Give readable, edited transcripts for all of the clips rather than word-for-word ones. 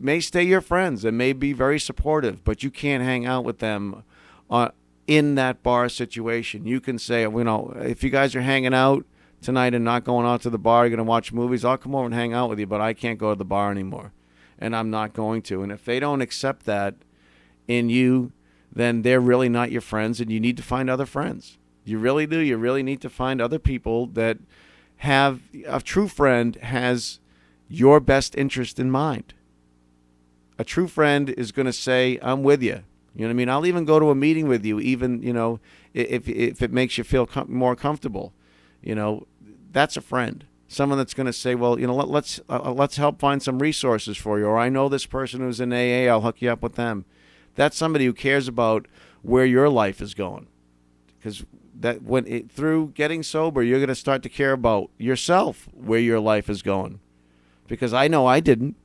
may stay your friends and may be very supportive, but you can't hang out with them in that bar situation. You can say, if you guys are hanging out tonight and not going out to the bar, you're going to watch movies, I'll come over and hang out with you, but I can't go to the bar anymore, and I'm not going to. And if they don't accept that in you, then they're really not your friends, and you need to find other friends. You really do. You really need to find other people that have a true friend has your best interest in mind. A true friend is going to say, I'm with you. You know what I mean? I'll even go to a meeting with you, even, if it makes you feel more comfortable. That's a friend. Someone that's going to say, well, let's help find some resources for you. Or I know this person who's in AA, I'll hook you up with them. That's somebody who cares about where your life is going. Because through getting sober, you're going to start to care about yourself, where your life is going. Because I know I didn't.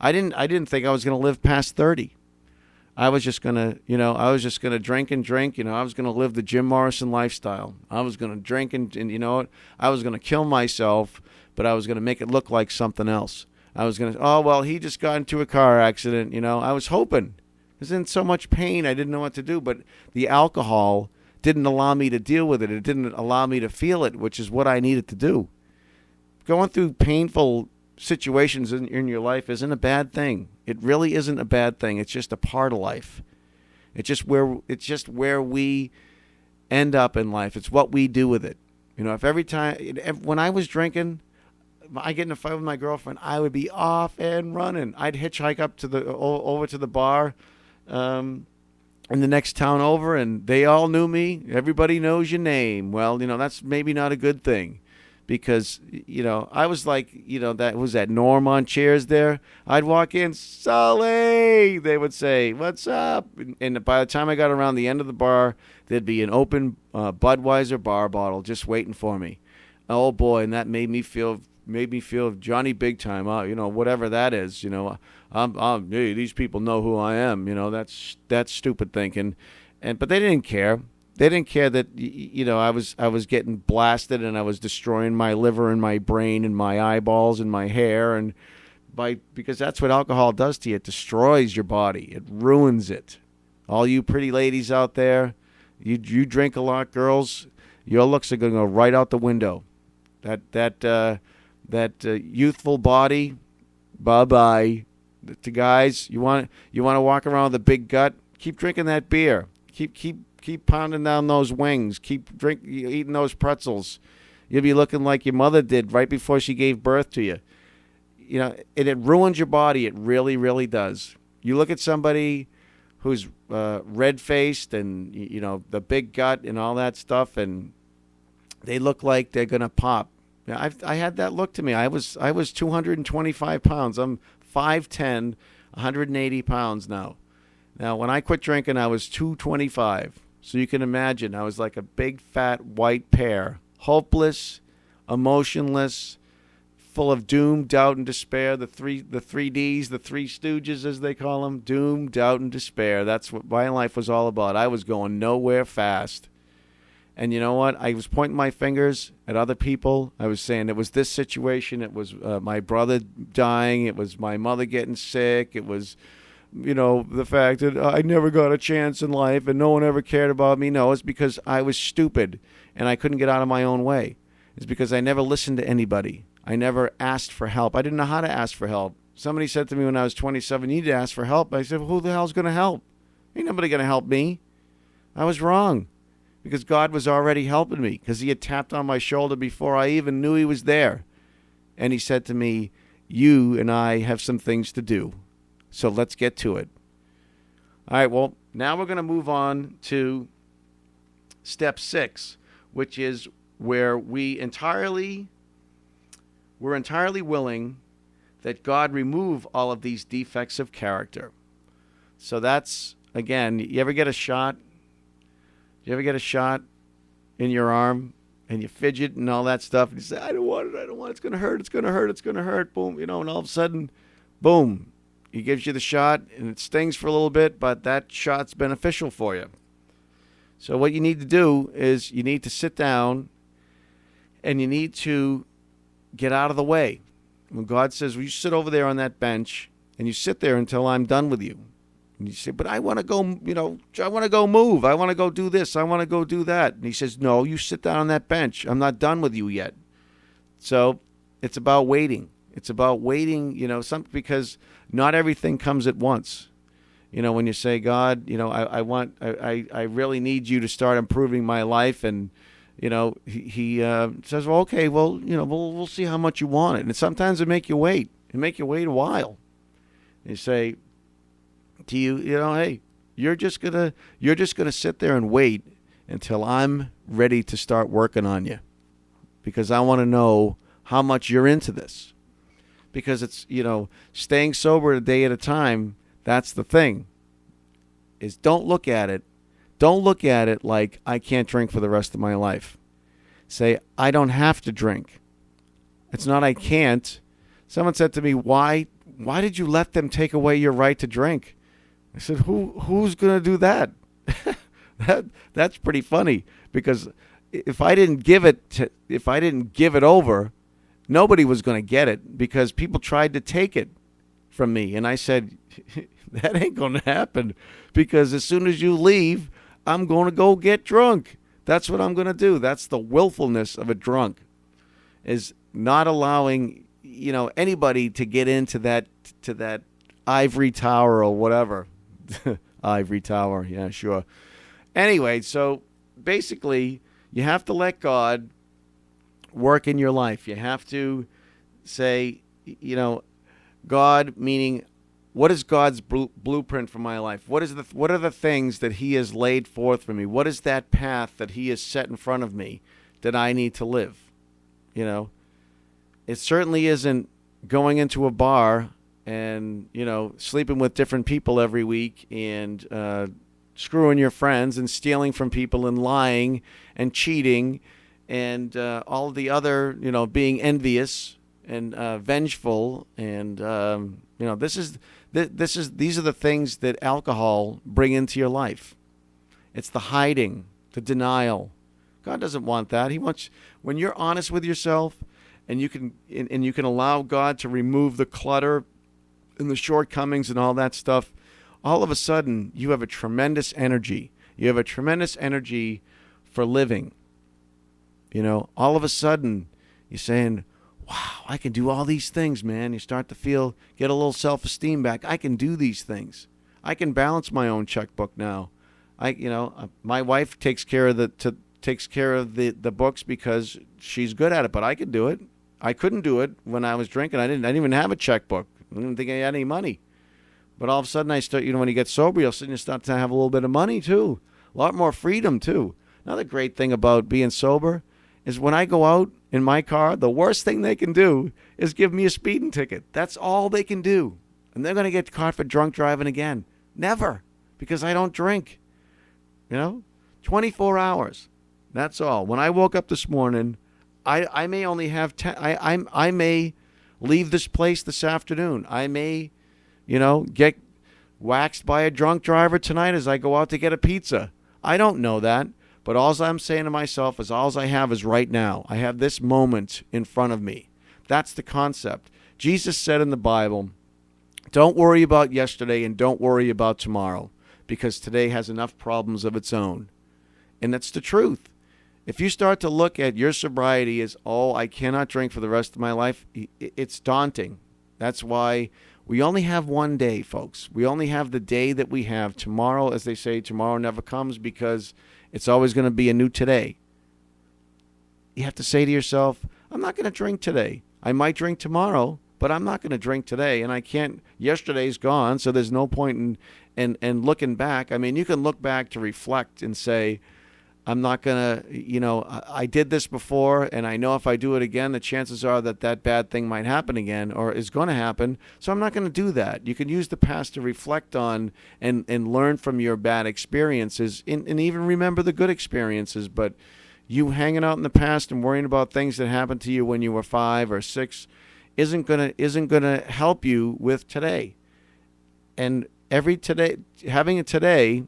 I didn't think I was going to live past 30. I was just going to, drink and drink. I was going to live the Jim Morrison lifestyle. I was going to drink and you know what? I was going to kill myself, but I was going to make it look like something else. I was going to, he just got into a car accident. I was hoping. I was in so much pain, I didn't know what to do. But the alcohol didn't allow me to deal with it. It didn't allow me to feel it, which is what I needed to do. Going through painful situations in your life isn't a bad thing. It really isn't a bad thing. It's just a part of life. It's just where we end up in life. It's what we do with it. If every time when I was drinking, I get in a fight with my girlfriend, I would be off and running. I'd hitchhike up over to the bar in the next town over, and they all knew me. Everybody knows your name. Well, that's maybe not a good thing. Because, I was like, that was that Norm on chairs there. I'd walk in, Sully, they would say, what's up? And by the time I got around the end of the bar, there'd be an open Budweiser bar bottle just waiting for me. Oh, boy, and that made me feel Johnny Big Time, whatever that is. Hey, these people know who I am. That's stupid thinking. But they didn't care. They didn't care that, I was getting blasted and I was destroying my liver and my brain and my eyeballs and my hair, because that's what alcohol does to you. It destroys your body. It ruins it. All you pretty ladies out there, you drink a lot, girls. Your looks are going to go right out the window. That youthful body, bye-bye. To guys, you want to walk around with a big gut? Keep drinking that beer. Keep pounding down those wings. Keep eating those pretzels. You'll be looking like your mother did right before she gave birth to you. It ruins your body. It really, really does. You look at somebody who's red-faced and, the big gut and all that stuff, and they look like they're going to pop. I had that look to me. I was 225 pounds. I'm 5'10", 180 pounds now. Now, when I quit drinking, I was 225. So you can imagine, I was like a big, fat, white pear. Hopeless, emotionless, full of doom, doubt, and despair. The three Ds, the three stooges, as they call them. Doom, doubt, and despair. That's what my life was all about. I was going nowhere fast. And you know what? I was pointing my fingers at other people. I was saying it was this situation. It was my brother dying. It was my mother getting sick. It was... the fact that I never got a chance in life and no one ever cared about me. No, it's because I was stupid and I couldn't get out of my own way. It's because I never listened to anybody. I never asked for help. I didn't know how to ask for help. Somebody said to me when I was 27, you need to ask for help. I said, well, who the hell's going to help? Ain't nobody going to help me. I was wrong because God was already helping me because he had tapped on my shoulder before I even knew he was there. And he said to me, you and I have some things to do. So let's get to it. All right, well, now we're going to move on to step 6, which is where we're entirely willing that God remove all of these defects of character. So that's, again, you ever get a shot? You ever get a shot in your arm and you fidget and all that stuff and you say, I don't want it, it's going to hurt, it's going to hurt, it's going to hurt, boom, and all of a sudden, boom. He gives you the shot, and it stings for a little bit, but that shot's beneficial for you. So what you need to do is you need to sit down, and you need to get out of the way. When God says, well, you sit over there on that bench, and you sit there until I'm done with you. And you say, but I want to go, I want to go move. I want to go do this. I want to go do that. And he says, no, you sit down on that bench. I'm not done with you yet. So it's about waiting. It's about waiting, because not everything comes at once. When you say, God, I really need you to start improving my life. And, he says, well, okay, well, we'll see how much you want it. And sometimes it make you wait. It make you wait a while. And you say to you, hey, you're just gonna sit there and wait until I'm ready to start working on you, because I want to know how much you're into this. Because it's, staying sober a day at a time. That's the thing. Is don't look at it like I can't drink for the rest of my life. Say, I don't have to drink. It's not I can't. Someone said to me, why did you let them take away your right to drink? I said, who's going to do that? That's pretty funny, because if I didn't give it over, nobody was going to get it, because people tried to take it from me. And I said, that ain't going to happen, because as soon as you leave, I'm going to go get drunk. That's what I'm going to do. That's the willfulness of a drunk, is not allowing, anybody to get into that ivory tower or whatever. Ivory tower. Yeah, sure. Anyway, so basically you have to let God work in your life. You have to say, God, meaning, what is God's blueprint for my life? What are the things that he has laid forth for me? What is that path that he has set in front of me that I need to live? It certainly isn't going into a bar and, sleeping with different people every week and screwing your friends and stealing from people and lying and cheating and all of the other, being envious and vengeful. And, these are the things that alcohol bring into your life. It's the hiding, the denial. God doesn't want that. He wants, when you're honest with yourself and you can allow God to remove the clutter and the shortcomings and all that stuff, all of a sudden you have a tremendous energy. You have a tremendous energy for living. All of a sudden you're saying, wow, I can do all these things, man. You start to get a little self-esteem back. I can do these things. I can balance my own checkbook now. My wife takes care of the books because she's good at it, but I could do it. I couldn't do it when I was drinking. I didn't even have a checkbook. I didn't think I had any money. But all of a sudden I start, when you get sober, you start to have a little bit of money too. A lot more freedom too. Another great thing about being sober is when I go out in my car, the worst thing they can do is give me a speeding ticket. That's all they can do. And they're going to get caught for drunk driving again. Never. Because I don't drink. 24 hours. That's all. When I woke up this morning, I may only have 10. I may leave this place this afternoon. I may, get waxed by a drunk driver tonight as I go out to get a pizza. I don't know that. But all I'm saying to myself is all I have is right now. I have this moment in front of me. That's the concept. Jesus said in the Bible, don't worry about yesterday and don't worry about tomorrow, because today has enough problems of its own. And that's the truth. If you start to look at your sobriety as, I cannot drink for the rest of my life, it's daunting. That's why we only have one day, folks. We only have the day that we have. Tomorrow, as they say, tomorrow never comes, because it's always going to be a new today. You have to say to yourself, I'm not going to drink today. I might drink tomorrow, but I'm not going to drink today. And I can't, yesterday's gone, so there's no point in looking back. I mean, you can look back to reflect and say, I'm not going to, I did this before, and I know if I do it again, the chances are that bad thing might happen again or is going to happen. So I'm not going to do that. You can use the past to reflect on and learn from your bad experiences and even remember the good experiences. But you hanging out in the past and worrying about things that happened to you when you were 5 or 6 isn't gonna help you with today. And having it today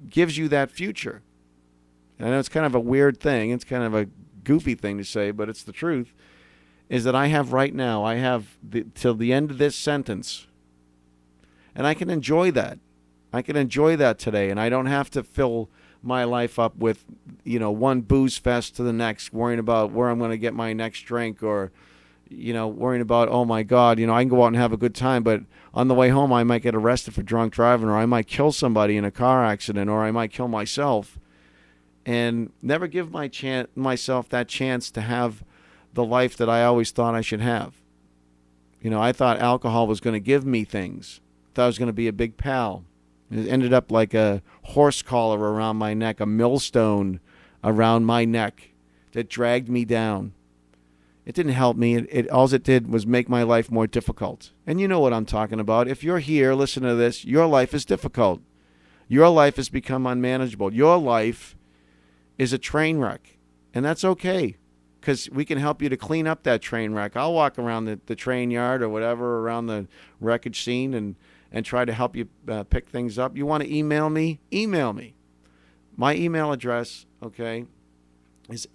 gives you that future. I know it's kind of a weird thing. It's kind of a goofy thing to say, but it's the truth, is that I have right now, till the end of this sentence, And I can enjoy that. I can enjoy that today, and I don't have to fill my life up with, one booze fest to the next, worrying about where I'm going to get my next drink, or, worrying about, oh my God, I can go out and have a good time, but on the way home I might get arrested for drunk driving, or I might kill somebody in a car accident, or I might kill myself, and never give myself that chance to have the life that I always thought I should have. I thought alcohol was going to give me things. I thought I was going to be a big pal. It ended up like a horse collar around my neck, a millstone around my neck that dragged me down. It didn't help me. All it did was make my life more difficult. And you know what I'm talking about. If you're here, listen to this, your life is difficult. Your life has become unmanageable. Your life is a train wreck. And that's okay, because we can help you to clean up that train wreck. I'll walk around the train yard or whatever, around the wreckage scene, and try to help you pick things up. You want to email me? Email me. My email address, okay, is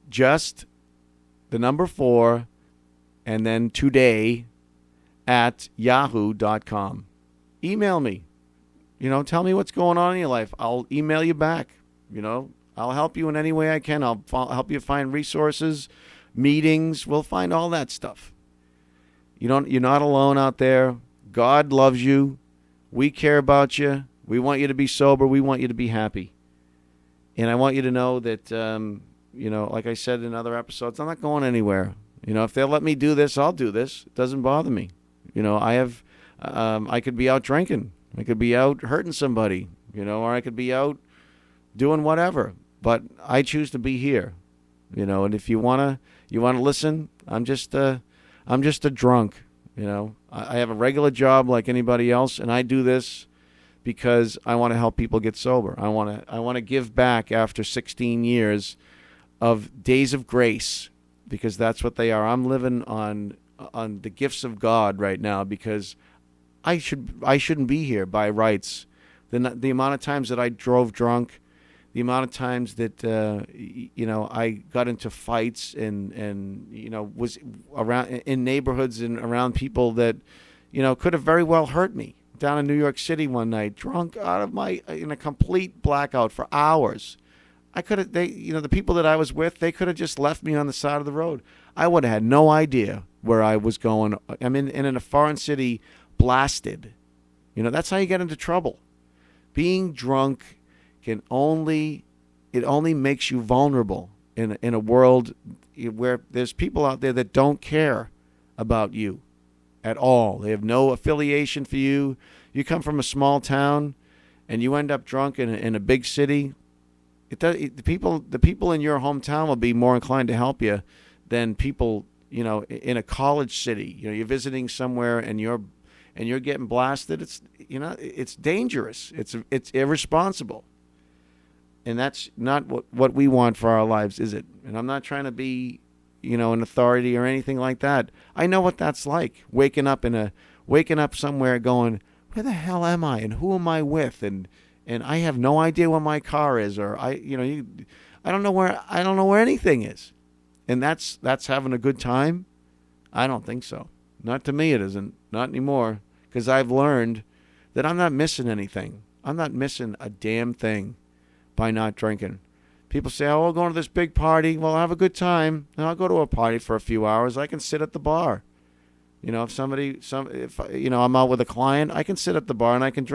just the number 4 and then today at yahoo.com. Email me. Tell me what's going on in your life. I'll email you back. I'll help you in any way I can. I'll help you find resources, meetings. We'll find all that stuff. You're not alone out there. God loves you. We care about you. We want you to be sober. We want you to be happy. And I want you to know that, like I said in other episodes, I'm not going anywhere. If they'll let me do this, I'll do this. It doesn't bother me. I could be out drinking. I could be out hurting somebody, or I could be out doing whatever. But I choose to be here, and if you want to listen, I'm just a drunk. I have a regular job like anybody else, and I do this because I want to help people get sober. I want to give back after 16 years of days of grace, because that's what they are. I'm living on the gifts of God right now, because I shouldn't be here by rights. The amount of times that I drove drunk, the amount of times that I got into fights and was around in neighborhoods and around people that could have very well hurt me. Down in New York City one night, drunk in a complete blackout for hours. The people that I was with, they could have just left me on the side of the road. I would have had no idea where I was going. I'm in a foreign city, blasted. That's how you get into trouble. Being drunk only makes you vulnerable in a world where there's people out there that don't care about you at all. They have no affiliation for you. You come from a small town and you end up drunk in a big city. The people in your hometown will be more inclined to help you than people in a college city. You're visiting somewhere and you're getting blasted. It's dangerous. It's irresponsible. And that's not what we want for our lives, is it? And I'm not trying to be, an authority or anything like that. I know what that's like. Waking up somewhere going, where the hell am I? And who am I with? And I have no idea where my car is, or I don't know where anything is. And that's having a good time? I don't think so. Not to me it isn't. Not anymore. Because I've learned that I'm not missing anything. I'm not missing a damn thing by not drinking. People say, oh, we're going to this big party. Well, I'll have a good time. And I'll go to a party for a few hours. I can sit at the bar. If I'm out with a client, I can sit at the bar and I can drink